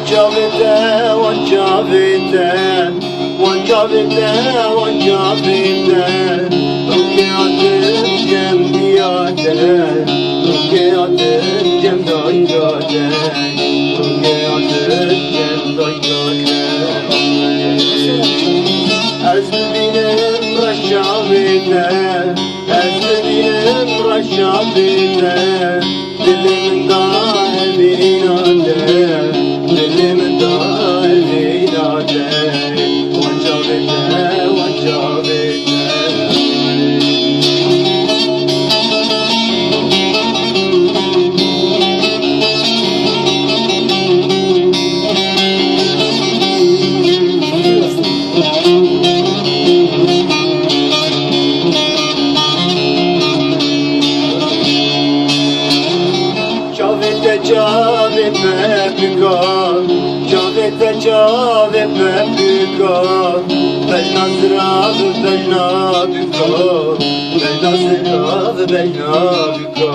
Wancavite, wancavite, wancavite, wancavite. Rukiatın cem diyate, rukiatın cem daydate, rukiatın cem daydate. Ezbenim raşavite, ezbenim raşavite. Dilimin dahilinate, dilimin dahilinate. Wancavite, wancavite. Cave pepika, cave pepika. Bejna zirav, bejna bika, bejna zirav, bejna bika,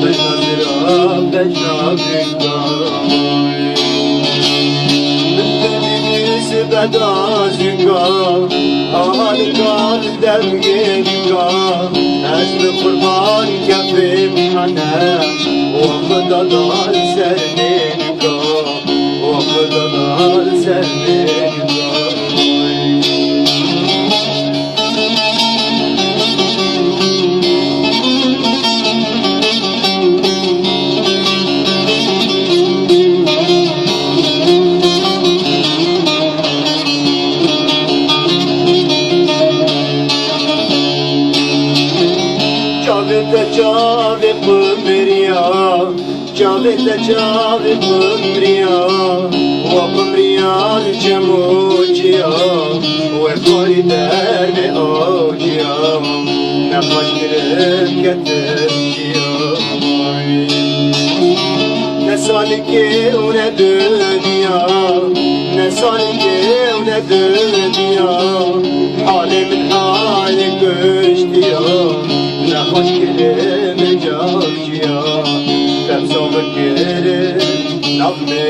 bejna zirav, bejna bika. Binteniz bedazika, ahalika devgika. Ezmi kurban kefim hanem. Vafıdalar sernika, vafıdalar sernika. Cave pımriya, cave pımriya. Wa pımriya cemuciya, ve kori derbe ojiya. Ne başkırım getirciya. Ne salike ne dünya, ne salike ne dünya. Alemin hali göçtüya. Ne hoş kelime cavciya, Tebzavı kerim navme